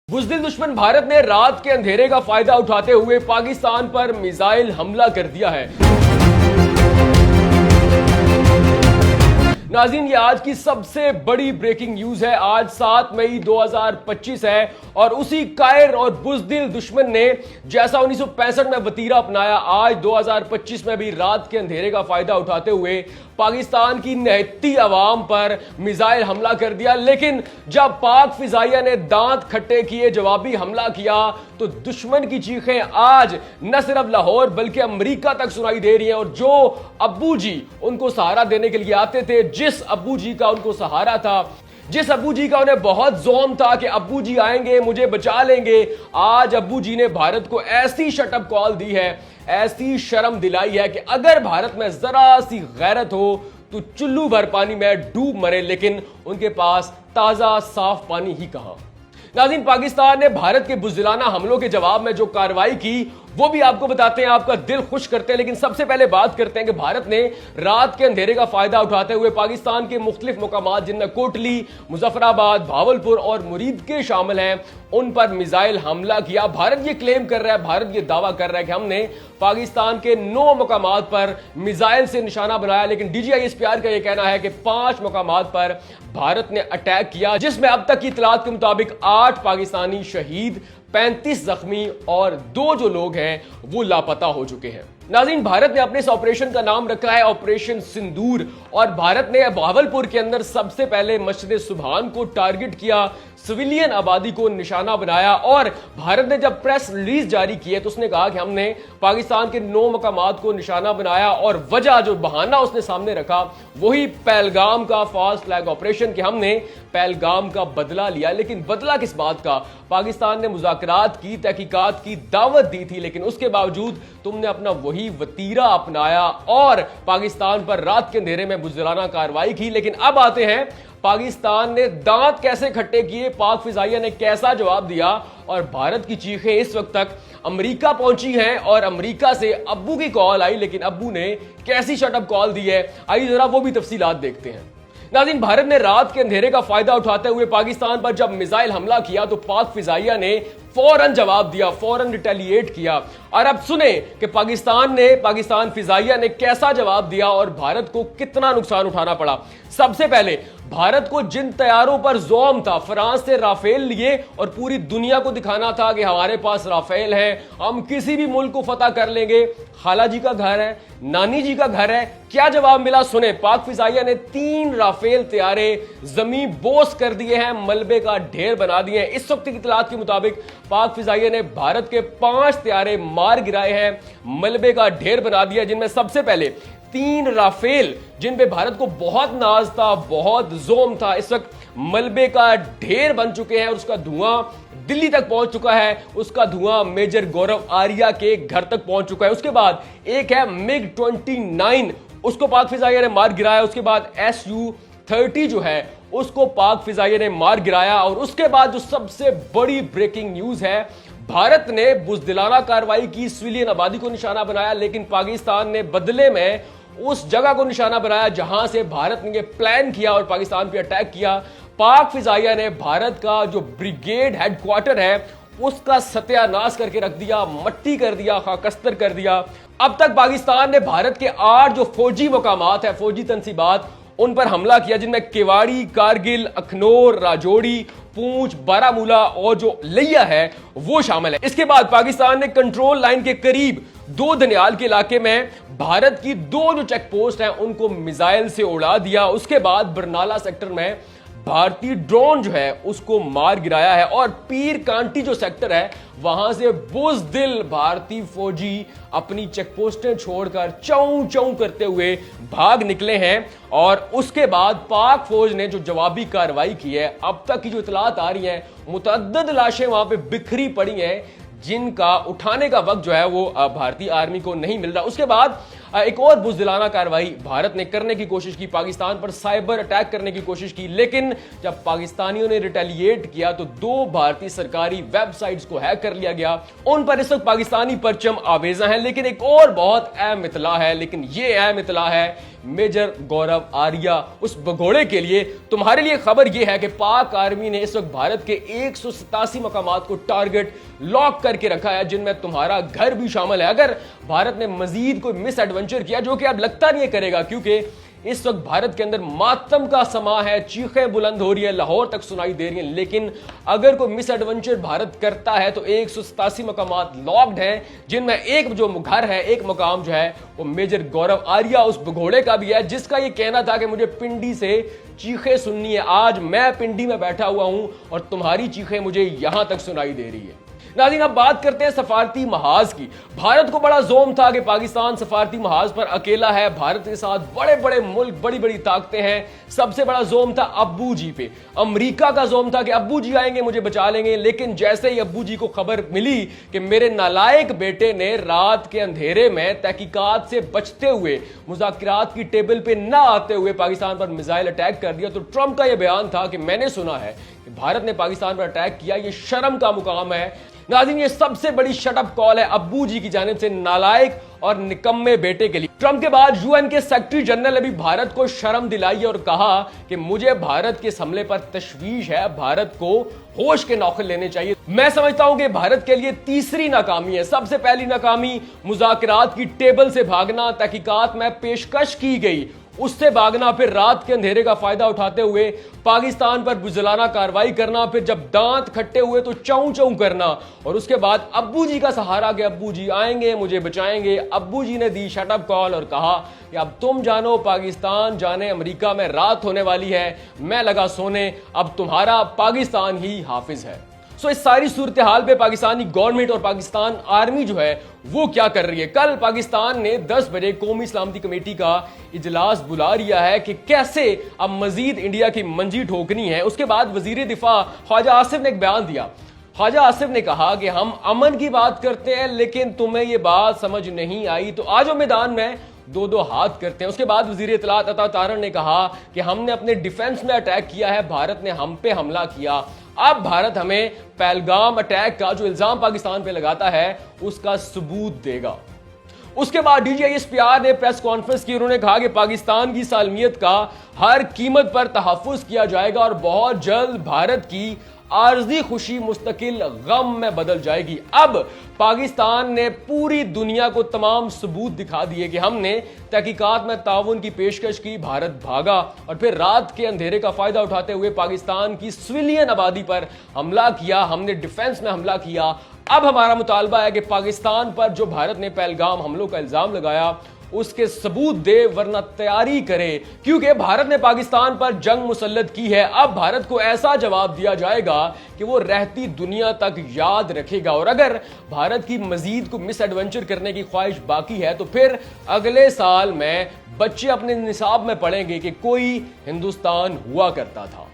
बुज़दिल दुश्मन भारत ने रात के अंधेरे का फायदा उठाते हुए पाकिस्तान पर मिसाइल हमला कर दिया है। नाज़रीन, ये आज की सबसे बड़ी ब्रेकिंग न्यूज है। आज 7 मई 2025 है और उसी कायर और बुज़दिल दुश्मन ने जैसा 1965 में वतीरा अपनाया, आज 2025 में भी रात के अंधेरे का फायदा उठाते हुए पाकिस्तान की निहत्ती अवाम पर मिसाइल हमला कर दिया। लेकिन जब पाक फिजाइया ने दांत खट्टे किए, जवाबी हमला किया, तो दुश्मन की चीखें आज न सिर्फ लाहौर बल्कि अमेरिका तक सुनाई दे रही हैं। और जो अब्बू जी उनको सहारा देने के लिए आते थे, जिस अब्बू जी का उनको सहारा था, जिस अब्बू जी का उन्हें बहुत जोम था कि अब्बू जी आएंगे, मुझे बचा लेंगे, आज अब्बू जी ने भारत को ऐसी शटअप कॉल दी है, ऐसी शर्म दिलाई है कि अगर भारत में जरा सी गैरत हो तो चुल्लू भर पानी में डूब मरे। लेकिन उनके पास ताजा साफ पानी ही कहां। नाज़रीन, पाकिस्तान ने भारत के बुज़दिलाना हमलों के जवाब में जो कार्रवाई की वो भी आपको बताते हैं, आपका दिल खुश करते हैं। लेकिन सबसे पहले बात करते हैं कि भारत ने रात के अंधेरे का फायदा उठाते हुए पाकिस्तान के मुख्तलिफ मुकामात, जिनमें कोटली, मुजफ्फराबाद, भावलपुर और मुरीद के शामिल हैं, उन पर मिसाइल हमला किया। भारत ये क्लेम कर रहा है, भारत ये दावा कर रहा है कि हमने पाकिस्तान के 9 मुकामात पर मिसाइल से निशाना बनाया। लेकिन DGISPR का यह कहना है कि 5 मुकामात पर भारत ने अटैक किया, जिसमें अब तक की इतलात के मुताबिक 8 पाकिस्तानी शहीद, 35 जख्मी और 2 जो लोग हैं वो लापता हो चुके हैं। नाज़रीन, भारत ने अपने इस ऑपरेशन का नाम रखा है ऑपरेशन सिंदूर। और भारत ने भावलपुर के अंदर सबसे पहले मस्जिद सुबहान को टारगेट किया, सिविलियन आबादी को निशाना बनाया। और भारत ने जब प्रेस रिलीज जारी की है तो उसने कहा कि हमने पाकिस्तान के 9 मकामात को निशाना बनाया। और वजह, जो बहाना उसने सामने रखा, वही पहलगाम का फास्ट फ्लैग ऑपरेशन, कि हमने पहलगाम का बदला लिया। लेकिन बदला किस बात का? पाकिस्तान ने मुज़ाकरात की, तहकीकात की दावत दी थी, लेकिन उसके बावजूद तुमने अपना वही वतीरा अपनाया और पाकिस्तान पर रात के अंधेरे में बुज़दिलाना कार्रवाई की। लेकिन अब आते हैं, पाकिस्तान ने दांत कैसे खट्टे किए, पाक फिजाइया ने कैसा जवाब दिया, और भारत की चीखें इस वक्त तक अमेरिका पहुंची हैं और अमेरिका से अब्बू की कॉल आई। लेकिन अब्बू ने कैसी शटअप कॉल दी है, आइए जरा वो भी तफसीलात देखते हैं। नाज़रीन, भारत ने रात के अंधेरे का फायदा उठाते हुए पाकिस्तान पर जब मिसाइल हमला किया तो पाक फिजाइया ने फौरन जवाब दिया, फौरन रिटेलिएट किया। और अब सुने कि पाकिस्तान फिजाइया ने कैसा जवाब दिया और भारत को कितना नुकसान उठाना पड़ा। सबसे पहले, भारत को जिन तैयारों पर जोम था, फ्रांस से राफेल लिए और पूरी दुनिया को दिखाना था कि हमारे पास राफेल है, हम किसी भी मुल्क को फतह कर लेंगे। खाला जी का घर है, नानी जी का घर है। क्या जवाब मिला सुने। पाक फिजाइया ने 3 राफेल तैयारे जमीन बोस कर दिए हैं, मलबे का ढेर बना दिए हैं। इस वक्त की इत्तलात के मुताबिक पाक फिजाइया ने भारत के 5 तैयारे मार गिराए हैं, मलबे का ढेर बना दिया। जिनमें सबसे पहले 3 राफेल, जिन पे भारत को बहुत नाज था, बहुत जोम था, इस वक्त मलबे का ढेर बन चुके हैं और उसका धुआं दिल्ली तक पहुंच चुका है। उसका धुआं मेजर गौरव आर्या के घर तक पहुंच चुका है। उसके बाद एक है MiG-29, उसको पाक फिजाइया ने मार गिराया। उसके बाद Su-30 जो है उसको पाक फिजाइया ने मार गिराया। और उसके बाद जो सबसे बड़ी ब्रेकिंग न्यूज है, भारत ने बुज़दिलाना कार्रवाई की, सिविलियन आबादी को निशाना बनाया। लेकिन पाकिस्तान ने बदले में उस जगह को निशाना बनाया जहां से भारत ने प्लान किया और पाकिस्तान पर अटैक किया। पाक फिजाइया ने भारत का जो ब्रिगेड हेडक्वार्टर है उसका सत्यानाश करके रख दिया, मट्टी कर दिया, खाकस्तर कर दिया। अब तक पाकिस्तान ने भारत के 8 जो फौजी मुकामात है, फौजी तंसीबात, उन पर हमला किया, जिनमें केवाड़ी, कारगिल, अखनौर, राजौरी, पूंछ, बारामूला और जो लिया है वो शामिल है। इसके बाद पाकिस्तान ने कंट्रोल लाइन के करीब 2 धनियाल के इलाके में भारत की 2 जो चेक पोस्ट हैं उनको मिसाइल से उड़ा दिया। उसके बाद बरनाला सेक्टर में भारतीय ड्रोन जो है उसको मार गिराया है। और पीर कांटी जो सेक्टर है वहां से बुज़दिल भारतीय फौजी अपनी चेकपोस्टें छोड़कर चौं चौं करते हुए भाग निकले हैं। और उसके बाद पाक फौज ने जो जवाबी कार्रवाई की है, अब तक की जो इतलात आ रही हैं, मुतअद्दिद लाशें वहां पे बिखरी पड़ी हैं, जिनका उठाने का वक्त जो है वो भारतीय आर्मी को नहीं मिल रहा। उसके बाद एक और बुज़दिलाना कार्रवाई भारत ने करने की कोशिश की, पाकिस्तान पर साइबर अटैक करने की कोशिश की, लेकिन जब पाकिस्तानियों ने रिटेलिएट किया तो 2 भारतीय सरकारी वेबसाइट्स को हैक कर लिया गया। उन पर इस वक्त पाकिस्तानी परचम आवेजा है। लेकिन एक और बहुत अहम इतला है, लेकिन यह अहम इतला है मेजर गौरव आर्या उस भगोड़े के लिए। तुम्हारे लिए खबर यह है कि पाक आर्मी ने इस वक्त भारत के 187 मकामात को टारगेट लॉक करके रखा है, जिनमें तुम्हारा घर भी शामिल है। अगर भारत ने मजीद कोई मिस एडवेंचर किया, जो कि अब लगता नहीं करेगा, क्योंकि इस वक्त भारत के अंदर मातम का समा है, चीखें बुलंद हो रही है, लाहौर तक सुनाई दे रही है, लेकिन अगर कोई मिस एडवेंचर भारत करता है तो 187 मकामात लॉक्ड हैं, जिनमें एक जो घर है, एक मकाम जो है वो मेजर गौरव आर्या उस भगोड़े का भी है, जिसका ये कहना था कि मुझे पिंडी से चीखें सुननी है। आज मैं पिंडी में बैठा हुआ हूं और तुम्हारी चीखें मुझे यहां तक सुनाई दे रही है। नाज़रीन, अब बात करते हैं सफारती महाज की। भारत को बड़ा जोम था कि पाकिस्तान सफारती महाज पर अकेला है, भारत के साथ बड़े बड़े मुल्क, बड़ी बड़ी ताकतें हैं। सबसे बड़ा जोम था अब्बू जी पे, अमेरिका का जोम था कि अब्बू जी आएंगे, मुझे बचा लेंगे। लेकिन जैसे ही अब्बू जी को खबर मिली कि मेरे नालायक बेटे ने रात के अंधेरे में तहकीकात से बचते हुए, मुज़ाकरात की टेबल पे ना आते हुए पाकिस्तान पर मिसाइल अटैक कर दिया, तो ट्रंप का यह बयान था कि मैंने सुना है कि भारत ने पाकिस्तान पर अटैक किया, यह शर्म का मुकाम है। नाज़रीन, ये सबसे बड़ी शटअप कॉल है अब्बू जी की जानिब से नालायक और निकम्मे बेटे के लिए। ट्रंप के बाद यूएन के सेक्रेटरी जनरल ने भी भारत को शर्म दिलाई और कहा कि मुझे भारत के इस हमले पर तशवीश है, भारत को होश के नौखे लेने चाहिए। मैं समझता हूं कि भारत के लिए तीसरी नाकामी है। सबसे पहली नाकामी मुज़ाकरात की टेबल से भागना, तहकीकात में पेशकश की गई उससे भागना, फिर रात के अंधेरे का फायदा उठाते हुए पाकिस्तान पर बुज़दिलाना कार्रवाई करना, फिर जब दांत खट्टे हुए तो चौं चौं करना, और उसके बाद अब्बू जी का सहारा कि अब्बू जी आएंगे, मुझे बचाएंगे। अब्बू जी ने दी शटअप कॉल और कहा कि अब तुम जानो पाकिस्तान जाने, अमेरिका में रात होने वाली है, मैं लगा सोने, अब तुम्हारा पाकिस्तान ही हाफिज है। सो इस सारी सूरत हाल पे पाकिस्तानी गवर्नमेंट और पाकिस्तान आर्मी जो है वो क्या कर रही है। कल पाकिस्तान ने 10 बजे कौमी सलामती कमेटी का इजलास बुला लिया है कि कैसे अब मजीद इंडिया की मंजी ठोकनी है। उसके बाद वजीर दिफा ख्वाजा आसिफ ने एक बयान दिया। ख्वाजा आसिफ ने कहा कि हम अमन की बात करते हैं, लेकिन तुम्हें ये बात समझ नहीं आई तो आज मैदान में 2-2 हाथ करते हैं। उसके बाद वजीर इत्तलात अता तारन ने कहा कि हमने अपने डिफेंस में अटैक किया है, भारत ने हम पे हमला किया, अब भारत हमें पहलगाम अटैक का जो इल्जाम पाकिस्तान पे लगाता है उसका सबूत देगा। उसके बाद DGISPR ने प्रेस कॉन्फ्रेंस की, उन्होंने कहा कि पाकिस्तान की सालमियत का हर कीमत पर तहफ़्फ़ुज़ किया जाएगा और बहुत जल्द भारत की आर्जी खुशी मुस्तकिल गम में बदल जाएगी। अब पाकिस्तान ने पूरी दुनिया को तमाम सबूत दिखा दिए कि हमने तहकीकात में ताउन की पेशकश की, भारत भागा और फिर रात के अंधेरे का फायदा उठाते हुए पाकिस्तान की सिविलियन आबादी पर हमला किया, हमने डिफेंस में हमला किया। अब हमारा मुतालबा है कि पाकिस्तान पर जो भारत ने पहलगाम हमलों का इल्जाम लगाया उसके सबूत दे, वरना तैयारी करे, क्योंकि भारत ने पाकिस्तान पर जंग मुसल्लत की है। अब भारत को ऐसा जवाब दिया जाएगा कि वो रहती दुनिया तक याद रखेगा। और अगर भारत की मजीद को मिस एडवेंचर करने की ख्वाहिश बाकी है तो फिर अगले साल में बच्चे अपने निसाब में पढ़ेंगे कि कोई हिंदुस्तान हुआ करता था।